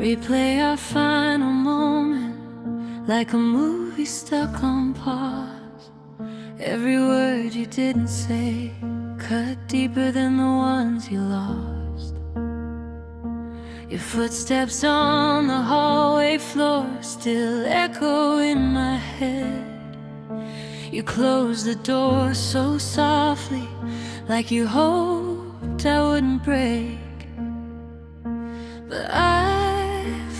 Replay our final moment like a movie stuck on pause. Every word you didn't say cut deeper than the ones you lost. Your footsteps on the hallway floor still echo in my head. You closed the door so softly, like you hoped I wouldn't break. But I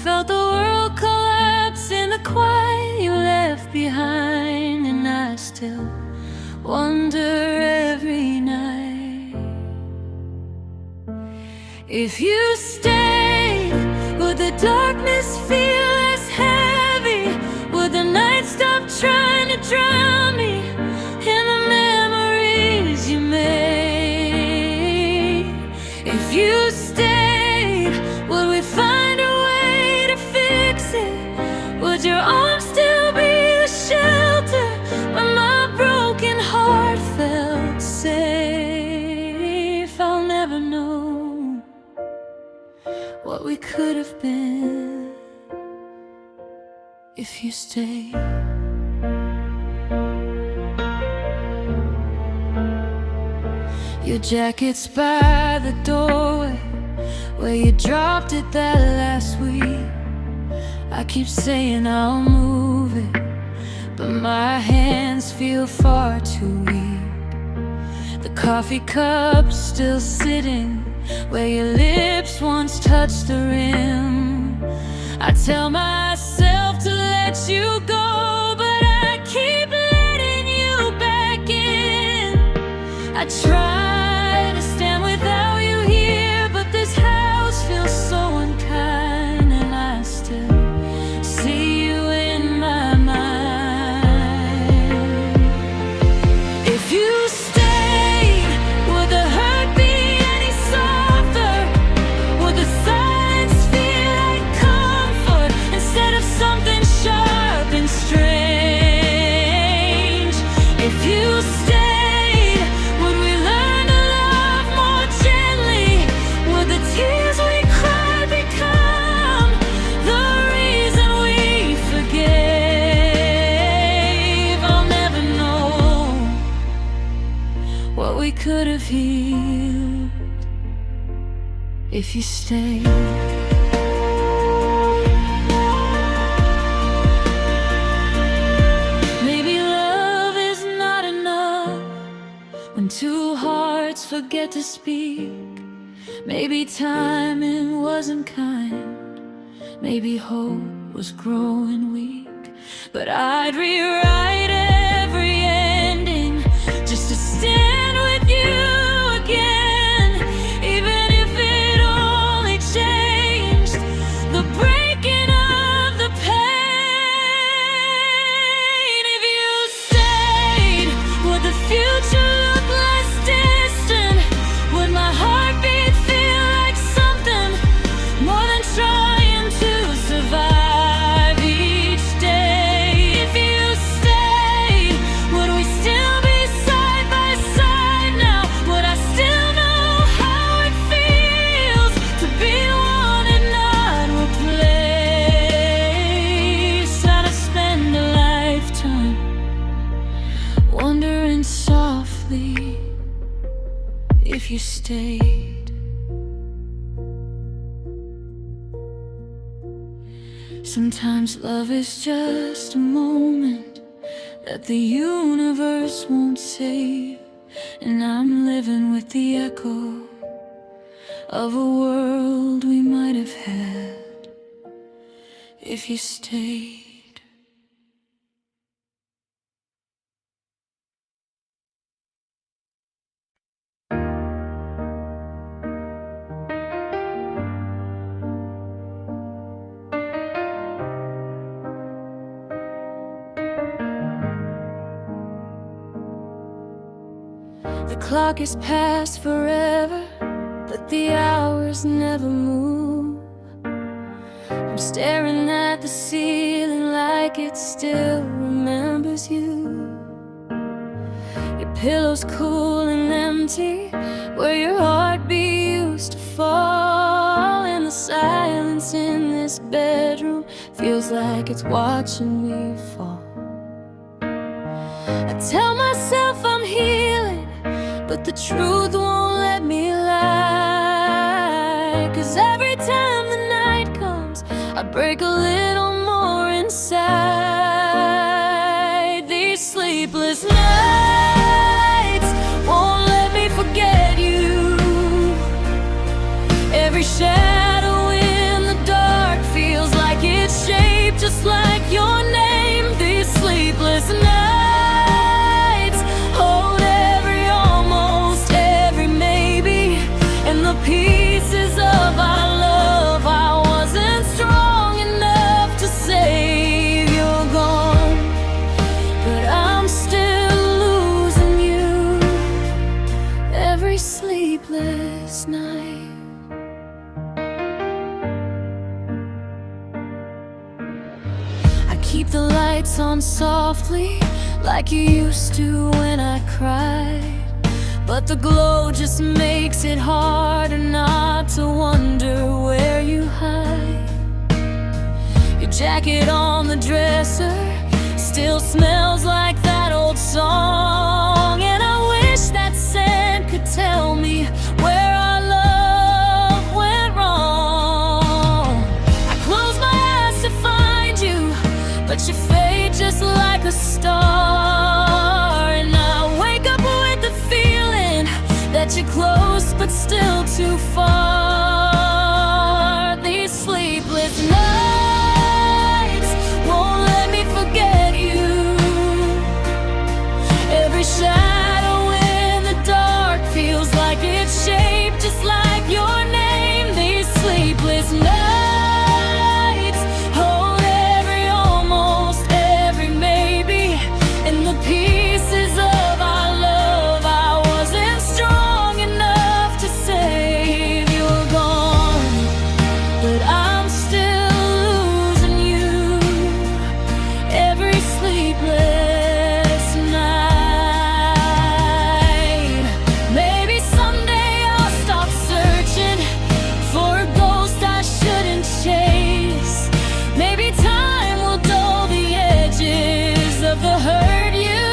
felt the world collapse in the quiet you left behind, and I still wonder every night, if you stayed, would the darkness feel less heavy? Would the night stop trying to drown me in the memories you made? If you stayed, would we find a way to fix it? Would your arms still be the shelter when my broken heart felt safe? I'll never know what we could have been if you stayed. Your jacket's by the doorway where you dropped it that last week. I keep saying I'll move it, but my hands feel far too weak. The coffee cup's still sitting where your lips once touched the rim. I tell myself to let you go, but I keep letting you back in. I try to stand without you here, but this house feels so unkind, and I still see you in my mind. If you stayed, would the hurt be any softer? Would the silence feel like comfort instead of something sharp and strange? If you stayed, would we learn to love more gently? Would the tears we cried become the reason we forgave? I'll never know what we could have healed if you stayed. Maybe love is not enough when two hearts forget to speak. Maybe timing wasn't kind, maybe hope was growing weak. But I'd rewrite every ending just to stand with you again, even if it only changed the breaking of the pain. If you stayed, would the future look less distant? Would my heartbeat feel like something more than trying to survive each day? If you stayed, would we still be side by side now? Would I still know how it feels to be wanted, not replaced? I'd spend a lifetime wondering softly if you stayed. Sometimes love is just a moment that the universe won't save, and I'm living with the echo of a world we might have had if you stayed. The clock is past forever, but the hours never move. I'm staring at the ceiling like it still remembers you. Your pillow's cool and empty, where your heartbeat used to fall. In the silence in this bedroom feels like it's watching me fall. I tell myself I'm healing, but the truth won't let me lie. 'Cause every time the night comes, I break a little more inside. These sleepless nights won't let me forget you. Every shadow in the dark feels like it's shaped just like your name. These sleepless nights hold every almost, every maybe, and the pieces of our love I wasn't strong enough to save. You're gone, but I'm still losing you every sleepless night. Keep the lights on softly, like you used to when I cried. But the glow just makes it harder not to wonder where you hide. Your jacket on the dresser still smells like that old song. And I wish that scent could tell me where our love went wrong. I close my eyes to find you, but you fade just like a star. And I wake up with the feeling that you're close but still too far. These sleepless nights won't let me forget you. Every shadow in the dark feels like it's shaped just like your name. These sleepless nights hold every almost, every maybe, and the pieces of our love I wasn't strong enough to save. You're gone, but I'm still losing you every sleepless night. Maybe someday I'll stop searching for a ghost I shouldn't chase. Maybe time will dull the edges of the hurt you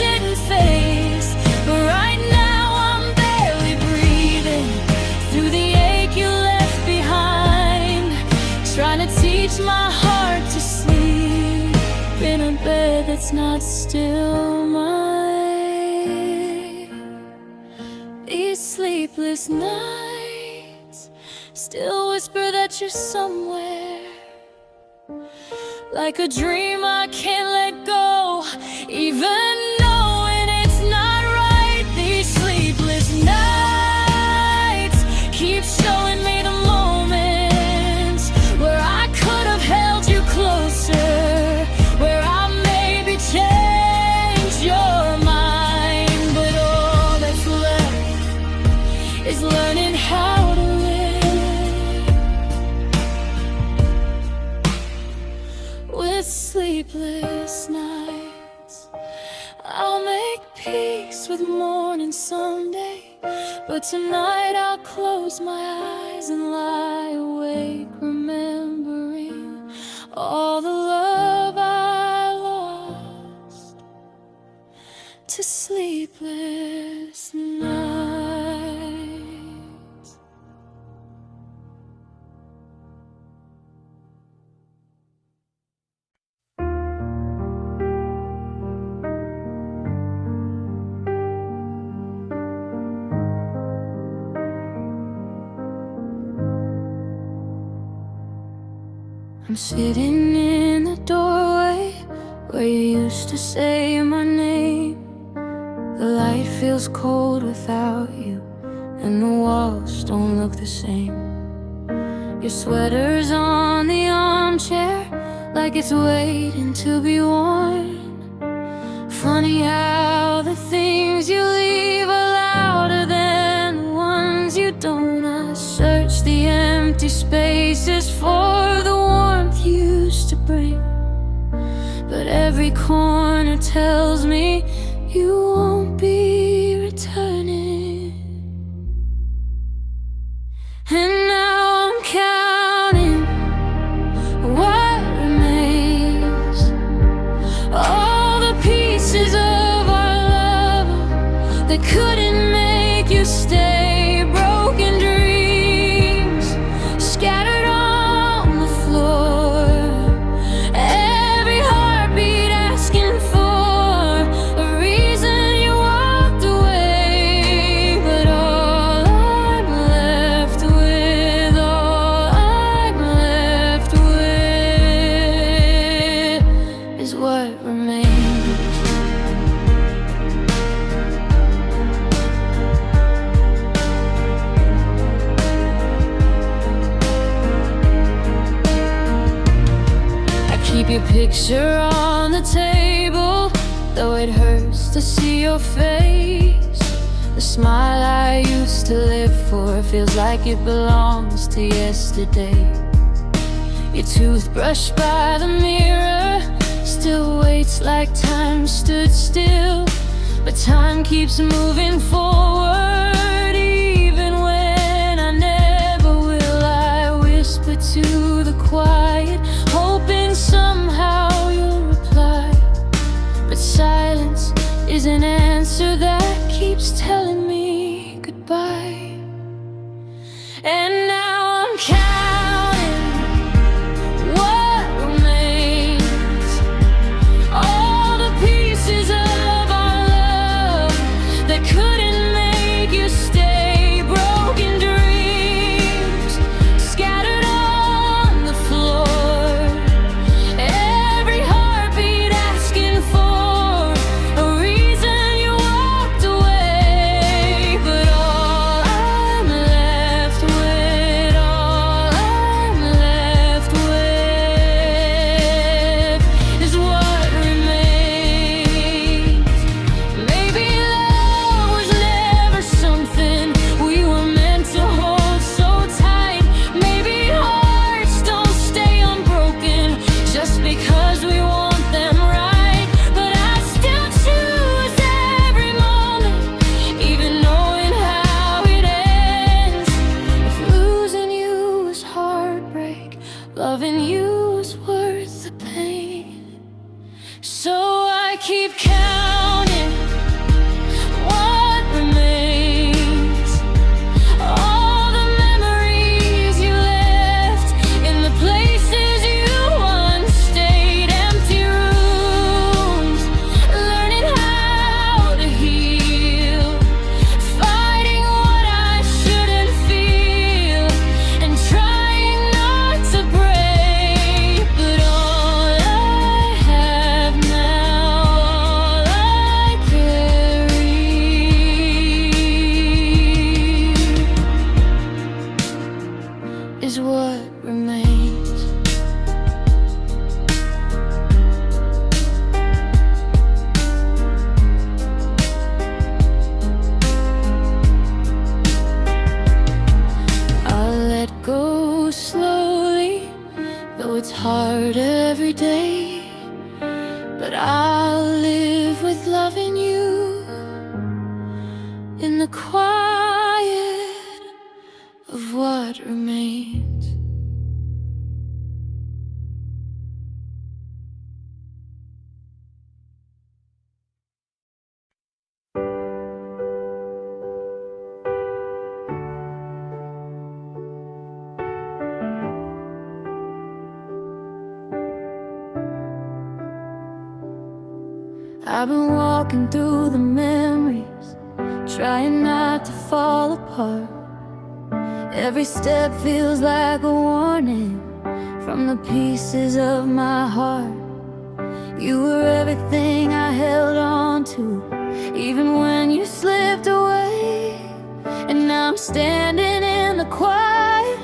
didn't face. But right now I'm barely breathing through the ache you left behind, trying to teach my heart to sleep in a bed that's not still mine. These sleepless nights still whisper that you're somewhere, like a dream I can't let go, even knowing it's not right. These sleepless nights keep showing me the moments where I could have held you closer, where I maybe changed your mind. But all that's left is learning how to live with sleepless nights. I'll make peace with morning someday, but tonight I'll close my eyes and lie awake, remembering all the love I lost to sleepless nights. I'm sitting in the doorway where you used to say my name. The light feels cold without you, and the walls don't look the same. Your sweater's on the armchair, like it's waiting to be worn. Funny how the things you leave are louder than the ones you don't. I search the empty spaces for the warmth you used to bring, but every corner tells me you won't be returning. And now I'm counting keep your picture on the table, though it hurts to see your face. The smile I used to live for feels like it belongs to yesterday. Your toothbrush by the mirror still waits like time stood still, but time keeps moving forward, even when I never will. I whisper to the quiet, hoping somehow you'll reply, but silence is an answer that keeps telling me goodbye. And now I'm counting what remains, all the pieces of our love that couldn't make you stay, broken dreams scattered on the floor, every heartbeat asking for a reason you walked away. But all I'm left with, all I'm left with is what remains. Maybe love was never something we were meant to hold so tight. Maybe hearts don't stay unbroken just because we want them right. But I still choose every moment, even knowing how it ends. If losing you was heartbreak, loving you was worth the pain. So I keep counting what remains, all the memories you left in the places you once stayed, empty rooms, learning how to heal, fighting what I shouldn't feel, and trying not to break. But all I have now, all I carry is what remains. I'll let go slowly, though it's hard every day. But I'll live with loving you in the quiet of what remains. I've been walking through the memories, trying not to fall apart. Every step feels like a warning from the pieces of my heart. You were everything I held on to, even when you slipped away. And now I'm standing in the quiet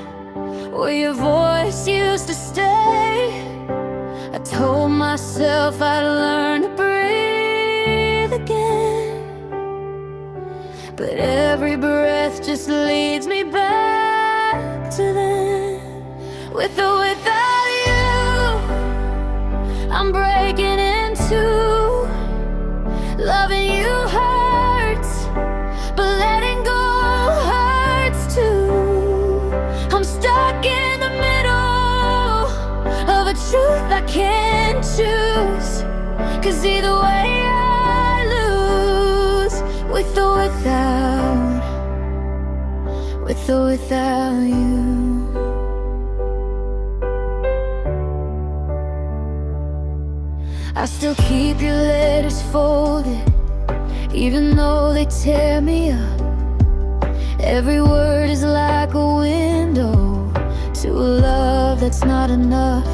where your voice used to stay. I told myself I'd learn to breathe again, but every breath just leads me back to then. With or without you, I'm breaking in two. Loving you hurts, but letting go hurts too. I'm stuck in the middle of a truth I can't choose, 'cause either way I lose. With or without, with or without you. I still keep your letters folded, even though they tear me up. Every word is like a window to a love that's not enough.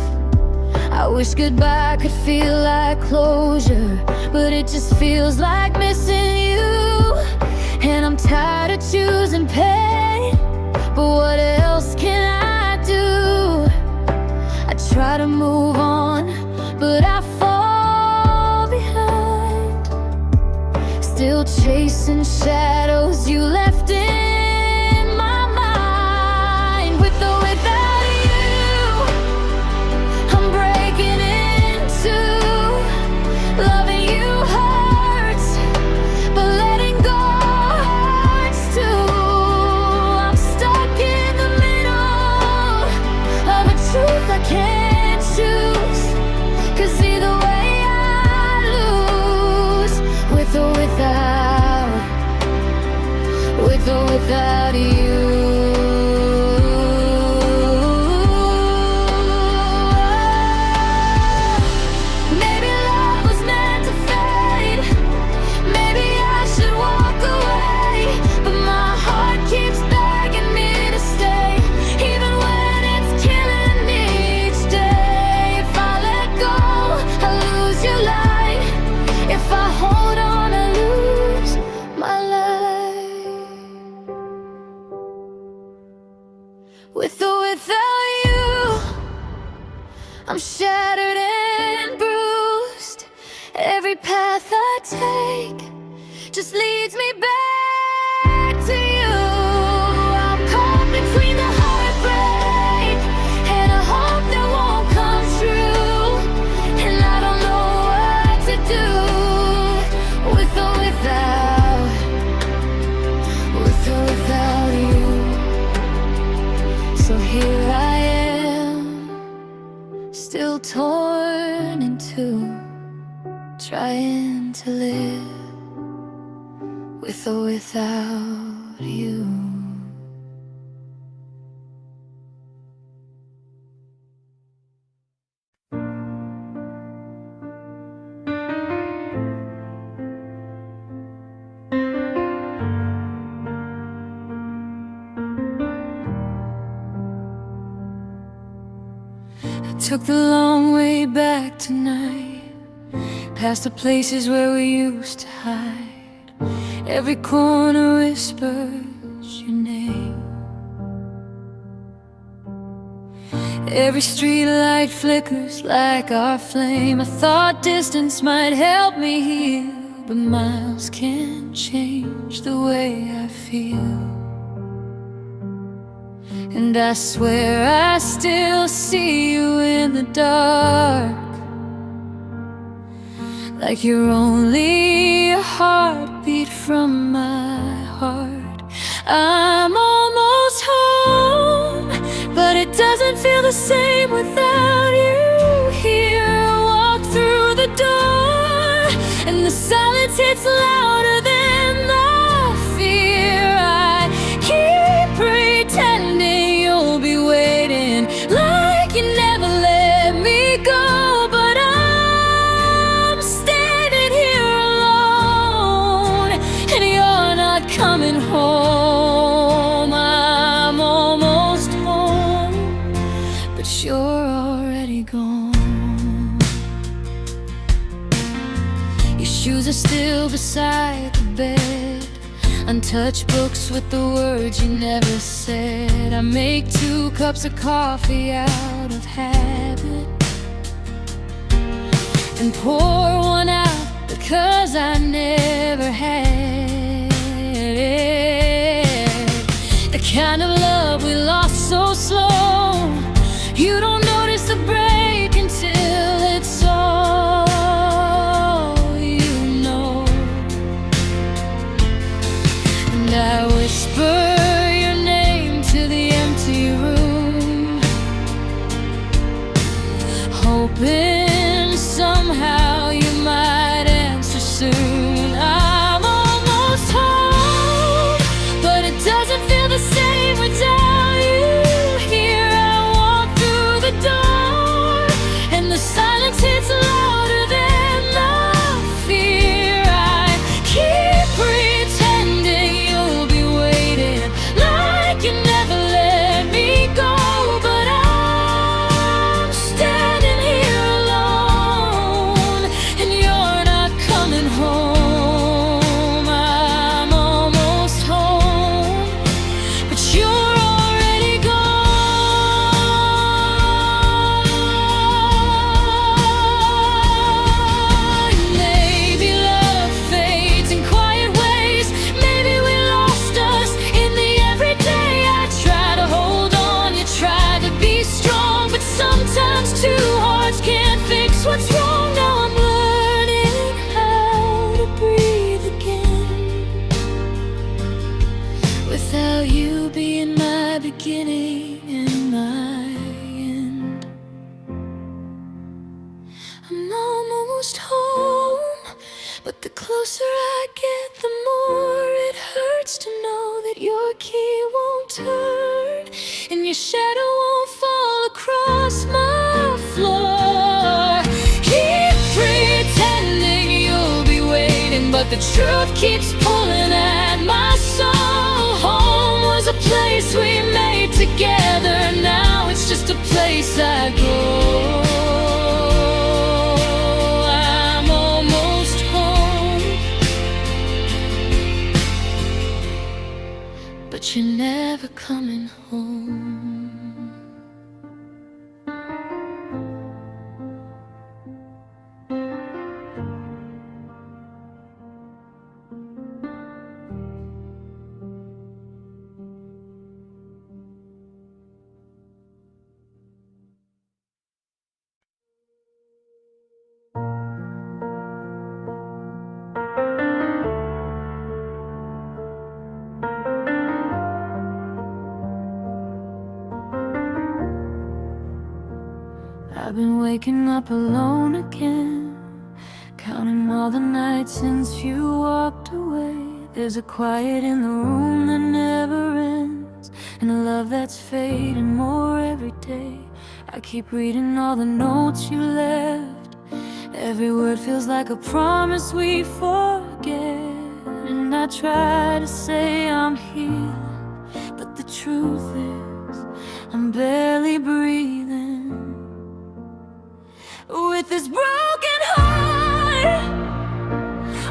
I wish goodbye could feel like closure, but it just feels like missing you. And I'm tired of choosing pain, but what else can I do? I try to move on, I'm shattered and bruised. Every path I take just leads me back to you. I'm caught between the heartbreak and a hope that won't come true, and I don't know what to do with or without you. So here I am, still torn in two, trying to live with or without you. I took the long way back tonight, past the places where we used to hide. Every corner whispers your name. Every street light flickers like our flame. I thought distance might help me heal, but miles can't change the way I feel. And I swear I still see you in the dark, like you're only a heartbeat from my heart. I'm almost home, but it doesn't feel the same without you here. I walk through the door, and the silence hits louder than the fear. I keep pretending you'll be waiting, like you never let me go, but I'm standing here alone, and you're not coming home. I'm almost home, but you're already gone. Your shoes are still beside the bed, untouched books with the words you never said. I make 2 cups of coffee out of habit and pour one out because I never had it. The kind of love we lost so slow, you don't notice the break until it's all you know. And I whisper your name to the empty room, hoping somehow you might answer soon. I'm almost home, but it doesn't feel the same without you here. I walk through the door, and the silence hits louder than the fear. I keep pretending you'll be waiting, like you never let me go, but I'm standing here alone, and you're not coming home. I'm almost home, but you're already gone. Maybe love fades in quiet ways. Maybe we lost us in the everyday. I try to hold on, you try to be strong, but sometimes 2 hearts can't fix what's wrong. Now I'm learning how to breathe again, without you being my beginning and my end. I'm almost home, but the closer I get, the more it hurts to know that your key won't turn, and your shadow won't fall across my floor. Keep pretending you'll be waiting, but the truth keeps pulling at my soul. Home was a place we made together, now it's just a place I go. I'm almost home, but you're never coming home. I've been waking up alone again, counting all the nights since you walked away. There's a quiet in the room that never ends, and a love that's fading more every day. I keep reading all the notes you left. Every word feels like a promise we forget. And I try to say I'm here, but the truth is I'm barely breathing. With this broken heart,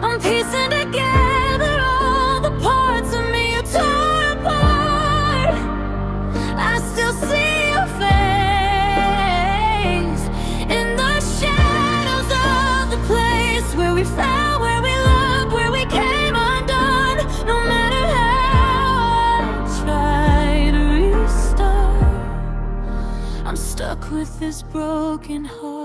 I'm piecing together all the parts of me you tore apart. I still see your face in the shadows of the place where we fell, where we loved, where we came undone. No matter how I try to restart, I'm stuck with this broken heart.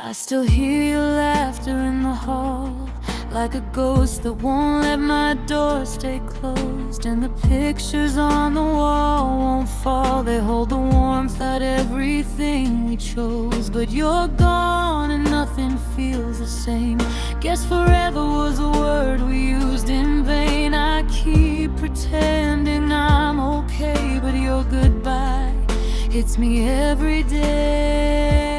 I still hear your laughter in the hall, like a ghost that won't let my door stay closed. And the pictures on the wall won't fall, they hold the warmth out everything we chose. But you're gone and nothing feels the same. Guess forever was a word we used in vain. I keep pretending I'm okay, but your goodbye hits me every day.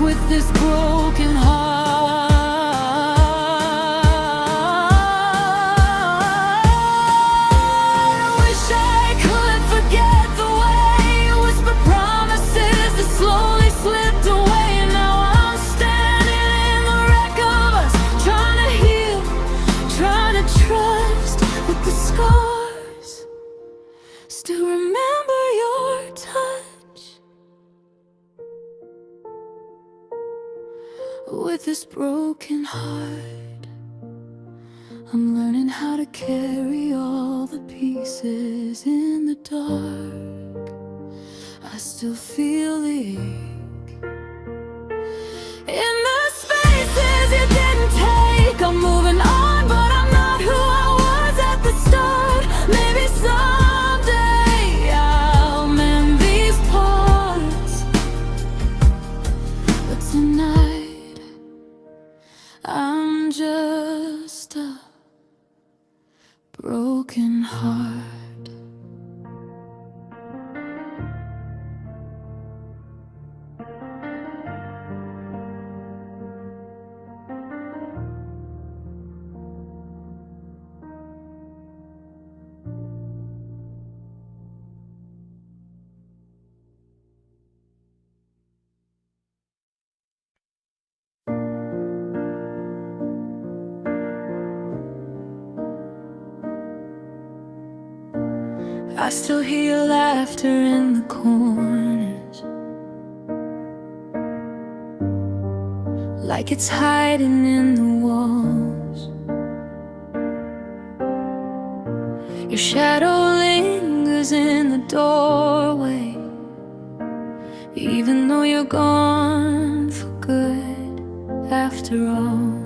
With this broken heart, I wish I could forget the way you whispered promises that slowly slipped away. And now I'm standing in the wreck of us, trying to heal, trying to trust. With the scars, still remember your touch. With this broken heart, I'm learning how to carry all the pieces in the dark. I still feel the ache in the spaces you didn't take. I'm moving on, but I'm not who I was at the start. Maybe someday I'll mend these parts, but tonight I'm just a broken heart. I still hear laughter in the corners, like it's hiding in the walls. Your shadow lingers in the doorway, even though you're gone for good after all.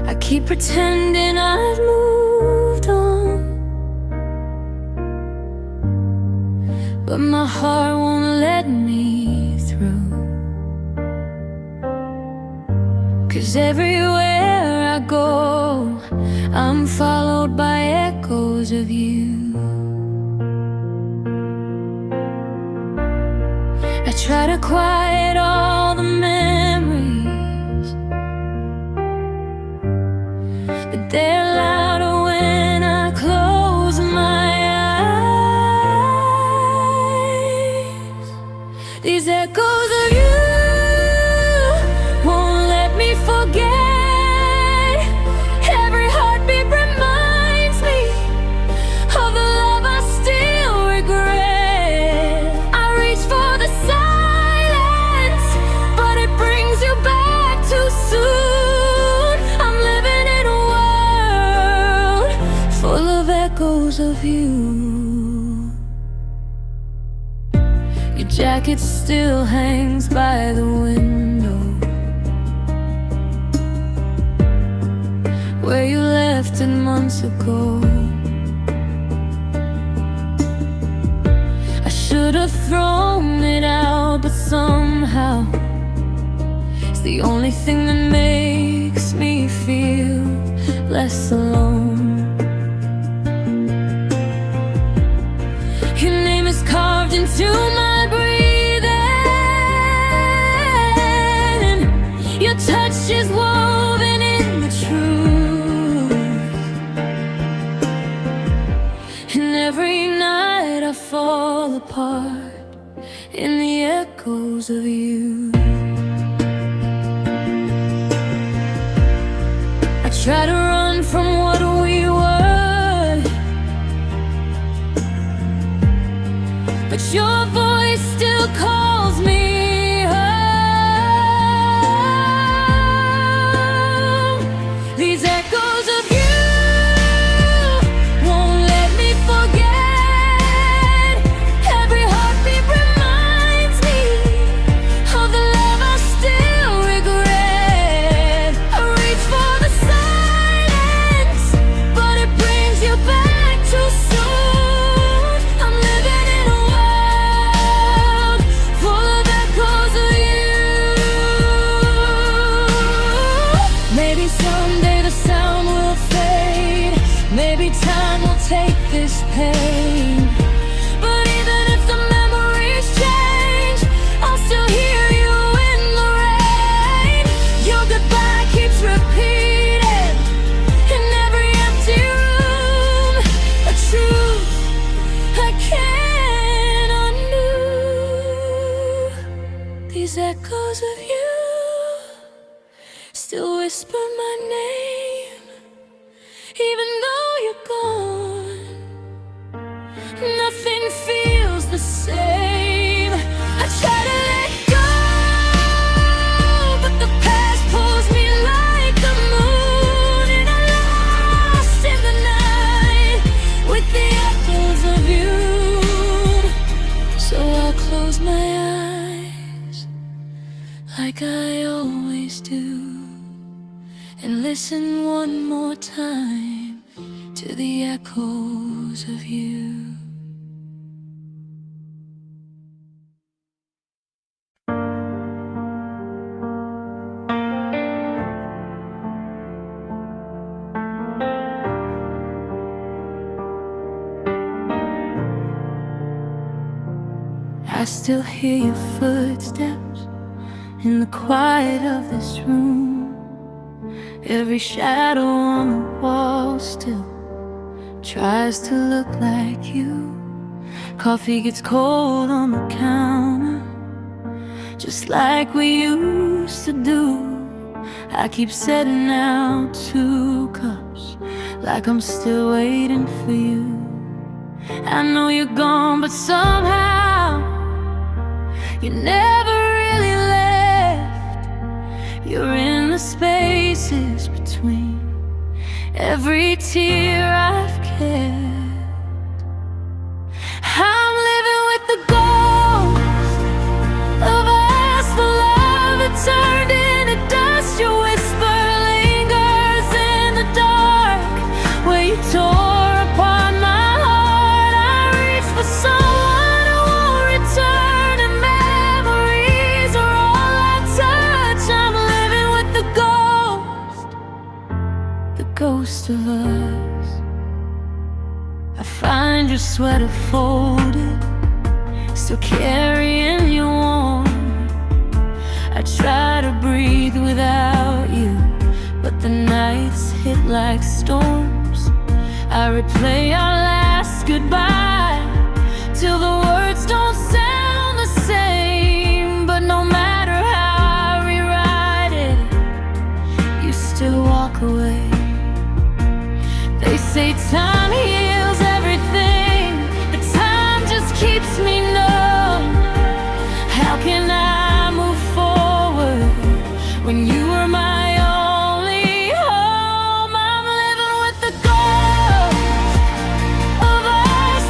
I keep pretending I've moved on, but my heart won't let me through. 'Cause everywhere I go, I'm followed by echoes of you. I try to quiet all the memories, but they're louder when I close my eyes. These echoes of you won't let me forget. Every heartbeat reminds me Your jacket still hangs by the window where you left it months ago. I should have thrown it out, but somehow it's the only thing that makes me feel less alone. Your name is carved into my breathing, and your touch is woven in the truth. And every night I fall apart in the echoes of you. I try to run from what we were, but your voice still calls me home. These echoes of you won't let me forget. Every heartbeat reminds me of the love I still regret. I reach for the silence, but it brings you back too soon. I'm living in a world full of echoes of you. Maybe someday the sound will fade, maybe time will take this pain, but even if the memories change, I'll still hear you in the rain. Your goodbye keeps repeating in every empty room, a truth I can't undo. These echoes of you still whisper my name, even though you're gone. Nothing feels the same. I try to let go, but the past pulls me like the moon, and I'm lost in the night with the echoes of you. So I'll close my eyes like I always do, and listen one more time to the echoes of you. I still hear your footsteps in the quiet of this room. Every shadow on the wall still tries to look like you. Coffee gets cold on the counter, just like we used to do. I keep setting out 2 cups, like I'm still waiting for you. I know you're gone, but somehow you never really left. You're in the spaces between every tear I've kept. I'm living with the ghost of us, the love that turned into dust. Your whisper lingers in the dark, where you tore apart my heart. I reach for someone who won't return, and memories are all I touch. I'm living with the ghost of us. I find your sweater folded, still carrying your warmth. I try to breathe without you, but the nights hit like storms. I replay our last goodbye till the words don't sound the same. But no matter how I rewrite it, you still walk away. They say time heals everything, but time just keeps me numb. How can I move forward when you were my only hope? I'm living with the ghost of us,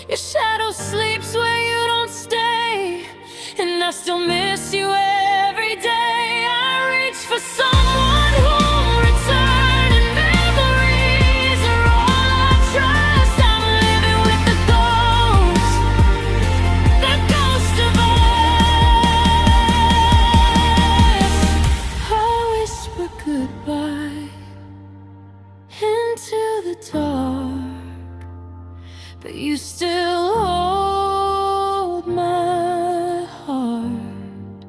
Your shadow sleeps where you don't stay, and I still miss you every day. I reach for someone who'll return, and memories are all I trust. I'm living with the ghost of us. I whisper goodbye into the dark, but you still hold my heart.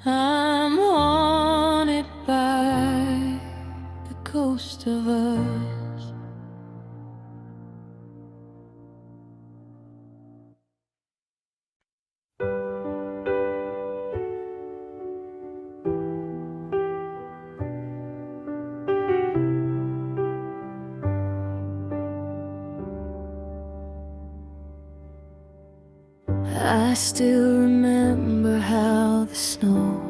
I'm haunted by the ghost of us. I still remember how the snow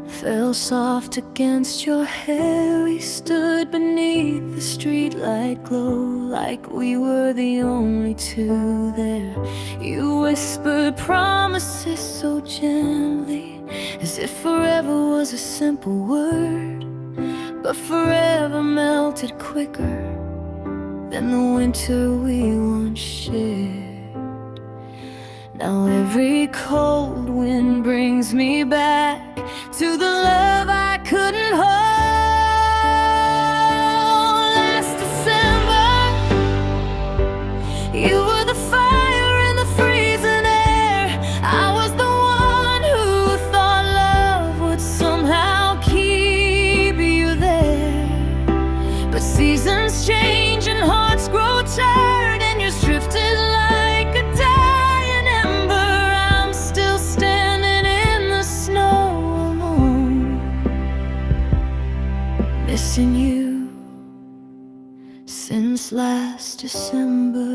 fell soft against your hair. We stood beneath the streetlight glow, like we were the only two there. You whispered promises so gently, as if forever was a simple word, but forever melted quicker than the winter we once shared. Now every cold wind brings me back to the love I couldn't hold. Last December, you were the fire in the freezing air. I was the one who thought love would somehow keep you there. But seasons change and hearts grow tired, and you're drifted like a dying ember. I'm still standing in the snow alone, missing you since last December.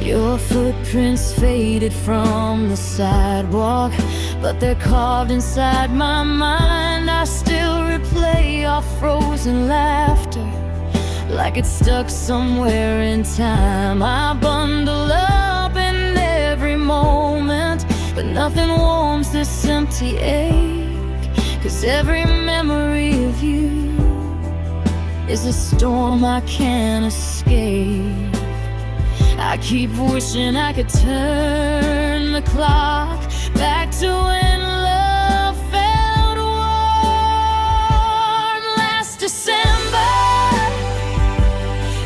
Your footprints faded from the sidewalk, but they're carved inside my mind. I still replay our frozen laughter, like it's stuck somewhere in time. I bundle up in every moment, but nothing warms this empty ache, 'cause every memory of you is a storm I can't escape. I keep wishing I could turn the clock back to when love felt warm. Last December,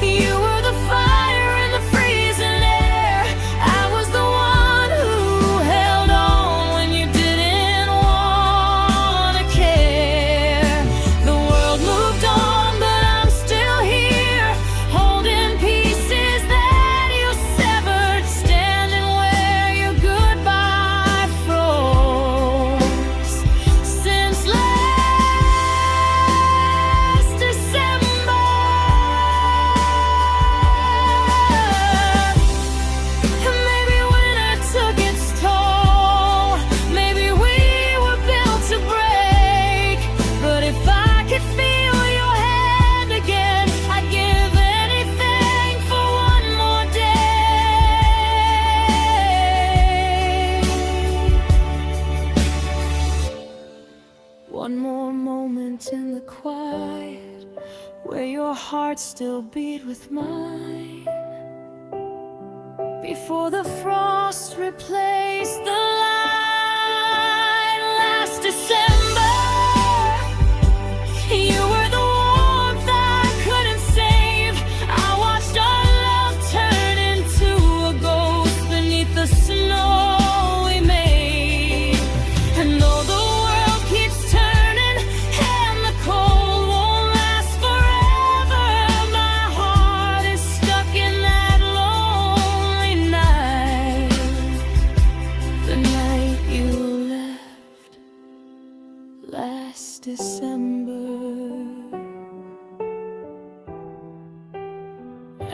you were the fire in the freezing air. I was the one who held on when you didn't want to care. The world moved on, but I'm still here, holding pieces that you severed, standing where your goodbye froze. Since last December, maybe winter took its toll, maybe we were built to break. But if I could feel your hand again, I'd give anything for one more day. One more moment in the quiet, where your heart still beat with mine, before the frost replaced the light. Last December, you were the warmth I couldn't save. I watched our love turn into a ghost beneath the snow we made. And though the world keeps turning and the cold won't last forever, my heart is stuck in that lonely night, the night you left last December.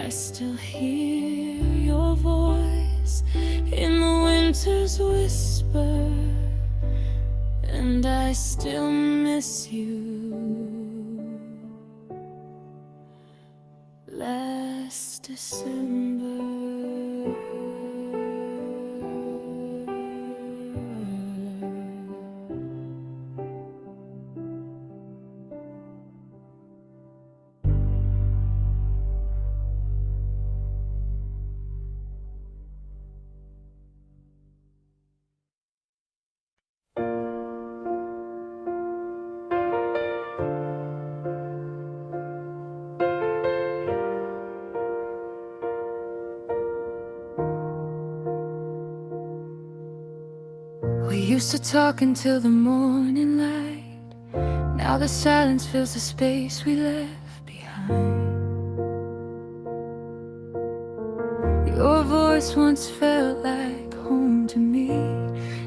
I still hear your voice in the winter's whisper, and I still miss you December. We used to talk until the morning light. Now the silence fills the space we left behind. Your voice once felt like home to me.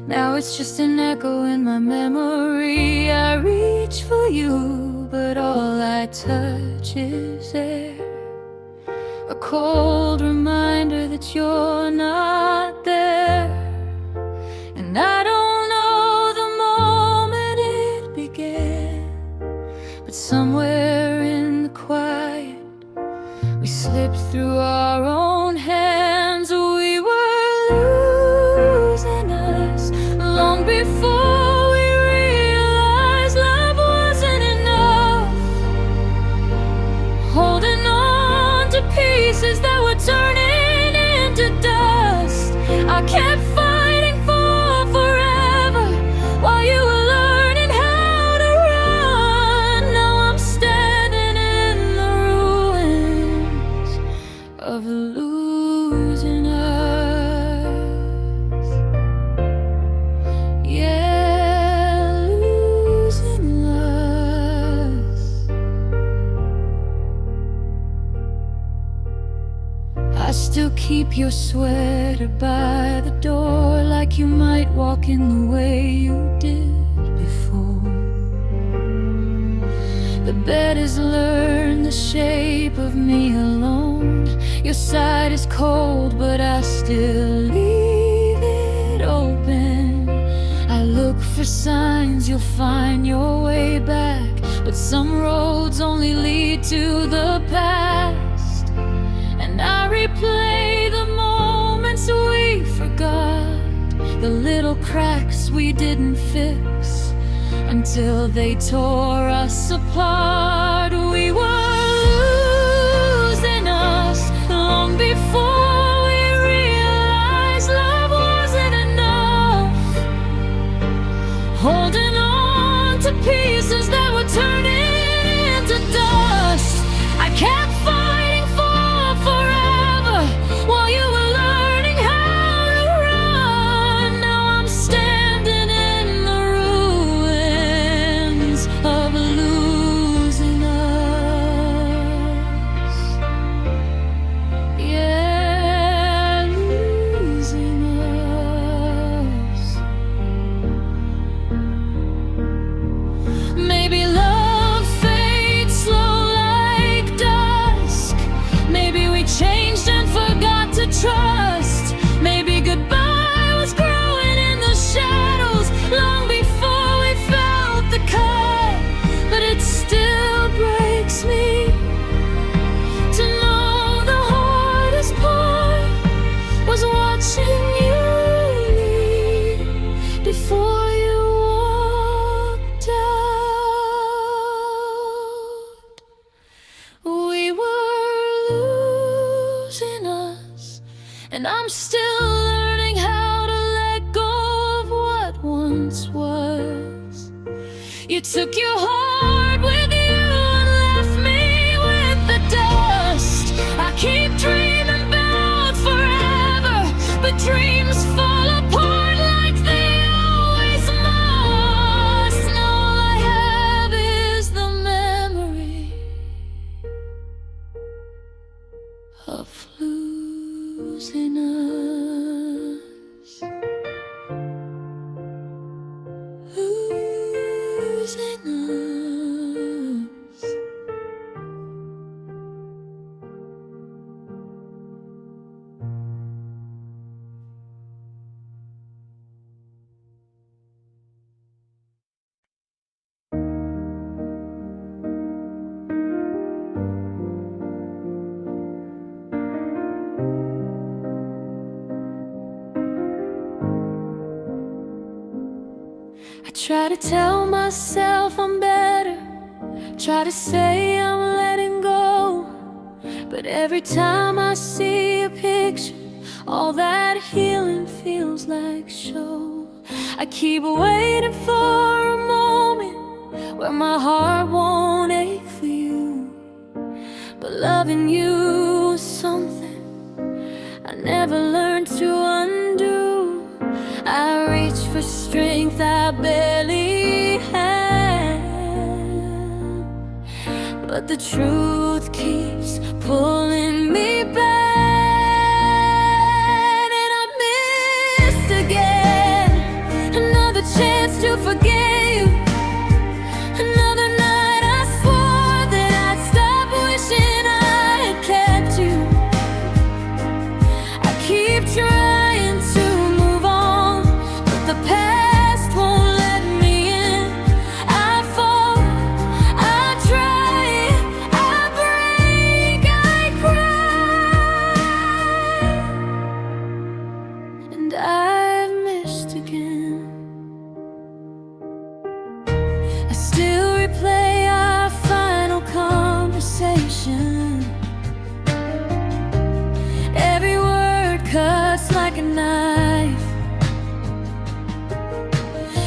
Now it's just an echo in my memory. I reach for you, but all I touch is air. A cold reminder that you're not there. And I don't know the moment it began, but somewhere in the quiet we slipped through our own hands. We were losing us long before we realized love wasn't enough. Holding on to pieces that were turning into dust. I kept fighting for forever while you were learning how to run. Now I'm standing in the ruins of losing us. Yeah, losing us. I still keep your sweater by the door, like you might walk in the way you did before. The bed has learned the shape of me alone. Your side is cold, but I still leave it open. I look for signs you'll find your way back, but some roads only lead to the past. And I replay the moments we forgot, the little cracks we didn't fix, until they tore us apart. We were losing us long before we realized love wasn't enough. Holding on to pieces that were turning into dust. I kept fighting for forever while you were learning how to run. Now I'm standing in the ruins of losing us. Yeah, losing us. Maybe love fades slow like dusk. Maybe we changed and forgot to trust. Maybe goodbye was growing in the shadows long before we felt the cut. But it still breaks me to know the hardest part was watching you leave before you walked out. We were losing us, and I'm still learning how to let go of what once was. You took your heart with you and left me with the dust. I keep dreaming about forever, but dreams fall apart like they always must. And all I have is the memory of losing us. Losing us. try to tell myself I'm better, try to say I'm letting go, but every time I see a picture, all that healing feels like show. I keep waiting for a moment where my heart won't ache for you, but loving you is something I never learned to undo. I reach for strength I barely have, but the truth keeps pulling me back. And I missed again, another chance to forget you. Another night I swore that I'd stop wishing I had kept you. I keep trying to move on, but the past won't let me in. I fall, I try, I break, I cry, and I've missed again. I still replay our final conversation. Every word cuts like a knife.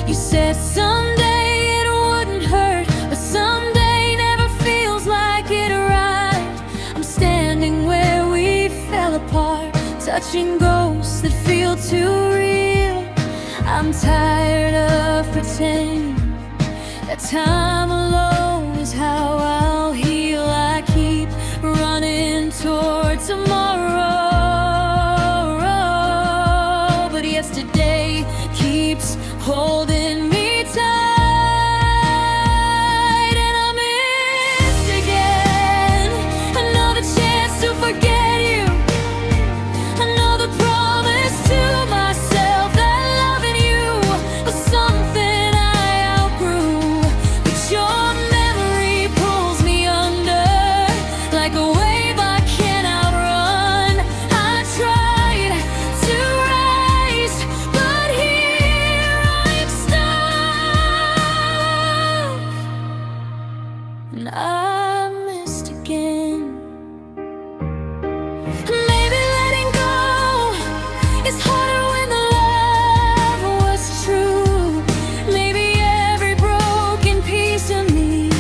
You said someday it wouldn't hurt, but someday never feels like it arrived. I'm standing where we fell apart, touching ghosts that feel too real. I'm tired of pretending that time alone is how I'll heal. I keep running toward tomorrow, but yesterday keeps holding me tight. And I missed again, another chance to forget you, another promise to myself that loving you was something I outgrew. But your memory pulls me under like a wave I can't outrun. I tried to rise, but here I'm stuck, and I missed again. Maybe letting go is harder when the love was true. Maybe every broken piece of me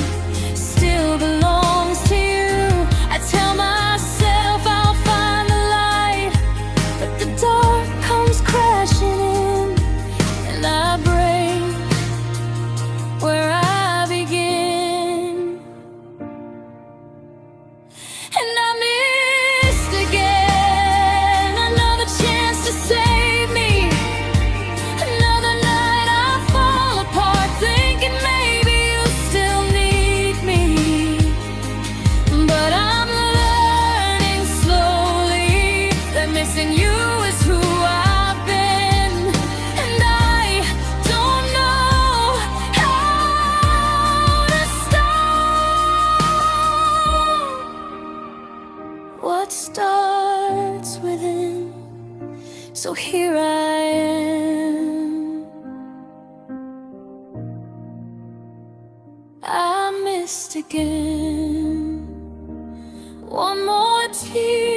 still belongs to you. I tell myself I'll find the light, but the dark comes crashing in, and I break where I begin. And I missed again, another chance to save me. Another night I fall apart, thinking maybe you still need me. But I'm learning slowly that missing you is who I've been. And I don't know how to stop. What starts within, so here I am. I missed again. One more tear